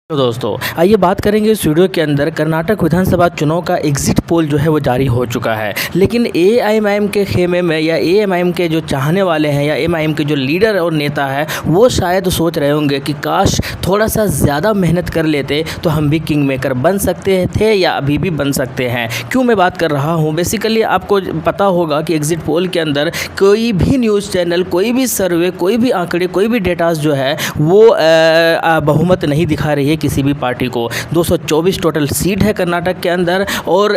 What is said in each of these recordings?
तो दोस्तों आइए बात करेंगे इस वीडियो के अंदर कर्नाटक विधानसभा चुनाव का एग्जिट पोल जो है वो जारी हो चुका है। लेकिन एआईएमआईएम के खेमे में या एआईएमआईएम के जो चाहने वाले हैं या एआईएमआईएम के जो लीडर और नेता है वो शायद सोच रहे होंगे कि काश थोड़ा सा ज़्यादा मेहनत कर लेते तो हम भी किंग मेकर बन सकते थे या अभी भी बन सकते हैं। क्यों मैं बात कर रहा हूँ, बेसिकली आपको पता होगा कि एग्जिट पोल के अंदर कोई भी न्यूज़ चैनल, कोई भी सर्वे, कोई भी आंकड़े, कोई भी डेटास जो है वो बहुमत नहीं दिखा रही है किसी भी पार्टी को। 224 टोटल सीट है कर्नाटक के अंदर और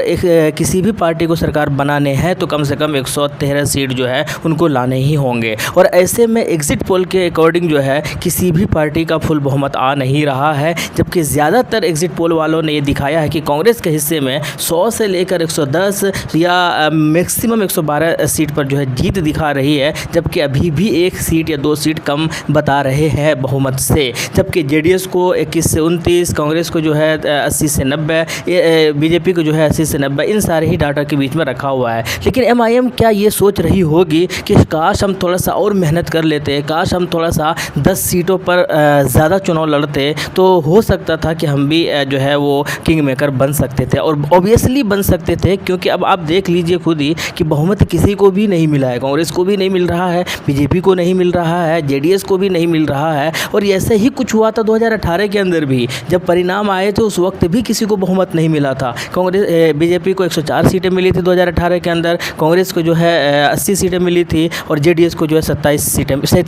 किसी भी पार्टी को सरकार बनाने हैं तो कम से कम 113 सीट जो है उनको लाने ही होंगे। और ऐसे में एग्जिट पोल के अकॉर्डिंग जो है किसी भी पार्टी का फुल बहुमत आ नहीं रहा है, जबकि ज़्यादातर एग्जिट पोल वालों ने ये दिखाया है कि कांग्रेस के हिस्से में 100 से लेकर 110 या मैक्सिमम 112 सीट पर जो है जीत दिखा रही है, जबकि अभी भी 1 सीट या 2 सीट कम बता रहे हैं बहुमत से। जबकि जेडीएस को 21 से 29, कांग्रेस को जो है 80 से 90, बीजेपी को जो है 80 से 90, इन सारे ही डाटा के बीच में रखा हुआ है। लेकिन एमआईएम क्या ये सोच रही होगी कि काश हम थोड़ा सा और मेहनत कर लेते, काश हम थोड़ा सा 10 सीटों पर ज़्यादा चुनाव लड़ते तो हो सकता था कि हम भी जो है वो किंग मेकर बन सकते थे। और ऑब्वियसली बन सकते थे, क्योंकि अब आप देख लीजिए खुद ही कि बहुमत किसी को भी नहीं मिला है। कांग्रेस को भी नहीं मिल रहा है, बीजेपी को नहीं मिल रहा है, जेडीएस को भी नहीं मिल रहा है। और ऐसे ही कुछ हुआ था 2018 के अंदर भी, जब परिणाम आए थे उस वक्त भी किसी को बहुमत नहीं मिला था। कांग्रेस बीजेपी को 104 सीटें मिली थी 2018 के अंदर, कांग्रेस को जो है 80 सीटें मिली थी और जेडीएस को जो है 37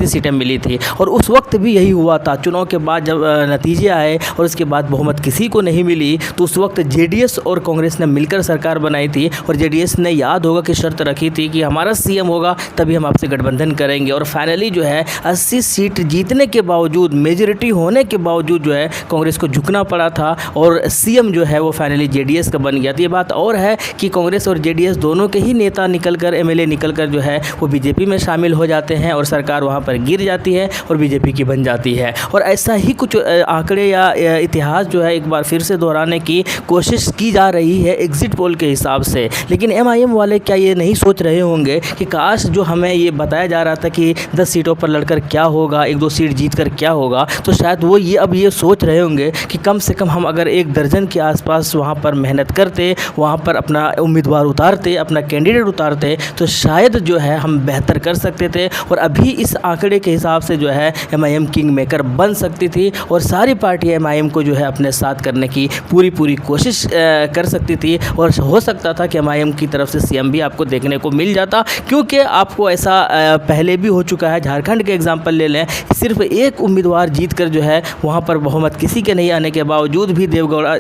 सीटें मिली थी। और उस वक्त भी यही हुआ था। चुनाव के बाद जब नतीजे आए और उसके बाद बहुमत किसी को नहीं मिली तो उस वक्त जेडीएस और कांग्रेस ने मिलकर सरकार बनाई थी। और जेडीएस ने, याद होगा कि शर्त रखी थी कि हमारा सीएम होगा तभी हम आपसे गठबंधन करेंगे। और फाइनली जो है 80 सीट जीतने के बावजूद, मेजॉरिटी होने के बावजूद जो है कांग्रेस को झुकना पड़ा था और सीएम जो है वो फाइनली जेडीएस का बन गया था। ये बात और है कि कांग्रेस और जेडीएस दोनों के ही नेता निकलकर, एमएलए निकलकर जो है वो बीजेपी में शामिल हो जाते हैं और सरकार वहाँ पर गिर जाती है और बीजेपी की बन जाती है। और ऐसा ही कुछ आंकड़े या इतिहास जो है एक बार फिर से दोहराने की कोशिश की जा रही है एग्जिट पोल के हिसाब से। लेकिन एमआईएम वाले क्या ये नहीं सोच रहे होंगे कि काश जो हमें ये बताया जा रहा था कि 10 सीटों पर लड़कर क्या होगा, 1-2 सीट जीत कर क्या होगा, तो शायद वो अब ये सोच रहे होंगे कि कम से कम हम अगर 1 दर्जन के आसपास वहाँ पर मेहनत करते, वहाँ पर अपना उम्मीदवार उतारते, अपना कैंडिडेट उतारते तो शायद जो है हम बेहतर कर सकते थे। और अभी इस आंकड़े के हिसाब से जो है एमआईएम किंग मेकर बन सकती थी और सारी पार्टियाँ एमआईएम को जो है अपने साथ करने की पूरी कोशिश कर सकती थी। और हो सकता था कि एमआईएम की तरफ से सीएम भी आपको देखने को मिल जाता, क्योंकि आपको ऐसा पहले भी हो चुका है। झारखंड के एग्जाम्पल ले लें, सिर्फ एक उम्मीदवार जीत कर जो है वहाँ पर बहुमत किसी के नहीं आने के बावजूद भी देवगौड़ा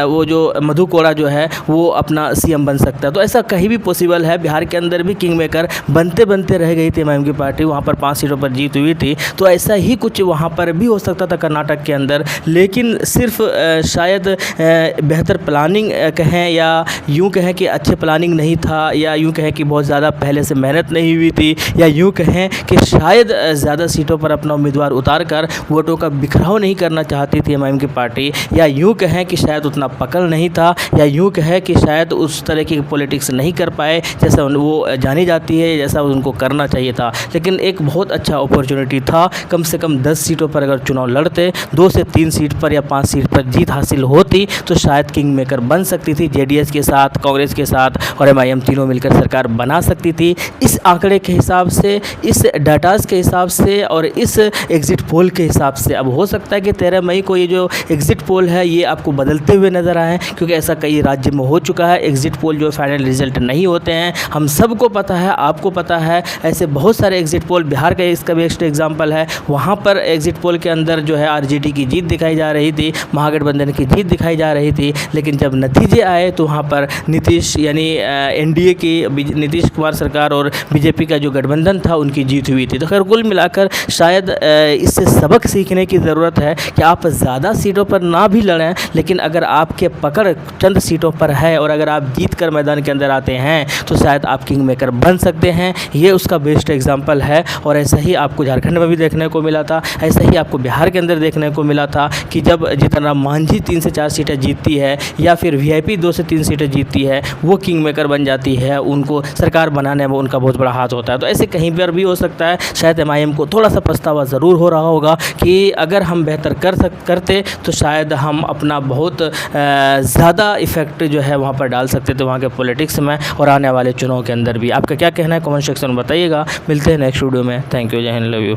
वो जो मधु कोड़ा जो है वो अपना सीएम बन सकता है। तो ऐसा कहीं भी पॉसिबल है। बिहार के अंदर भी किंग मेकर बनते रह गई थी एमआईएम की पार्टी, वहाँ पर 5 सीटों पर जीत हुई थी। तो ऐसा ही कुछ वहाँ पर भी हो सकता था कर्नाटक के अंदर। लेकिन सिर्फ शायद बेहतर प्लानिंग कहें या यूँ कहें कि अच्छे प्लानिंग नहीं था, या यूँ कहें कि बहुत ज़्यादा पहले से मेहनत नहीं हुई थी, या यूँ कहें कि शायद ज़्यादा सीटों पर अपना उम्मीदवार उतार कर वोटों का बिखराव नहीं करना चाहती थी एमआईएम की पार्टी, या यूँ कहें कि शायद उतना पकड़ नहीं था, या यूँ कहें कि शायद उस तरह की पॉलिटिक्स नहीं कर पाए जैसा वो जानी जाती है, जैसा उनको करना चाहिए था। लेकिन एक बहुत अच्छा अपॉर्चुनिटी था, कम से कम 10 सीटों पर अगर चुनाव लड़ते, 2 से 3 सीट पर या 5 सीट पर जीत हासिल होती तो शायद किंग मेकर बन सकती थी। जेडीएस के साथ, कांग्रेस के साथ और एमआईएम तीनों मिलकर सरकार बना सकती थी। इस आंकड़े के हिसाब से, इस डाटाज के हिसाब से और इस एग्जिट पोल के हिसाब से अब हो सकता है कि 13 मई को ये जो एग्जिट पोल है ये आपको बदलते हुए नज़र आए, क्योंकि ऐसा कई राज्य में हो चुका है। एग्जिट पोल जो फाइनल रिजल्ट नहीं होते हैं, हम सबको पता है, आपको पता है। ऐसे बहुत सारे एग्जिट पोल, बिहार का इसका बेस्ट एग्जाम्पल है। वहाँ पर एग्जिट पोल के अंदर जो है आरजेडी की जीत दिखाई जा रही थी, महागठबंधन की जीत दिखाई जा रही थी। लेकिन जब नतीजे आए तो वहाँ पर नीतीश यानी एनडीए की नीतीश कुमार सरकार और बीजेपी का जो गठबंधन था उनकी जीत हुई थी। तो खैर कुल मिलाकर शायद इससे सबक सीखने की ज़रूरत है कि आप ज़्यादा सीटों पर ना भी लड़ें, लेकिन अगर आपके पकड़ चंद सीटों पर है और अगर आप जीत कर मैदान के अंदर आते हैं तो शायद आप किंग मेकर बन सकते हैं। ये उसका बेस्ट एग्जाम्पल है। और ऐसा ही आपको झारखंड में भी देखने को मिला था, ऐसा ही आपको बिहार के अंदर देखने को मिला था कि जब जीतन राम मांझी 3 से 4 सीटें जीतती है या फिर वीआईपी 2 से 3 सीटें जीतती है, वो किंग मेकर बन जाती है, उनको सरकार बनाने में उनका बहुत बड़ा हाथ होता है। तो ऐसे कहीं पर भी हो सकता है। शायद एमआईएम को थोड़ा सा पछतावा ज़रूर हो रहा होगा कि अगर हम बेहतर कर सकते करते तो शायद हम अपना बहुत ज़्यादा इफ़ेक्ट जो है वहाँ पर डाल सकते थे वहाँ के पॉलिटिक्स में और आने वाले चुनाव के अंदर भी। आपका क्या कहना है कमेंट सेक्शन में बताइएगा। मिलते हैं नेक्स्ट वीडियो में। थैंक यू, जय हिंद, लव यू।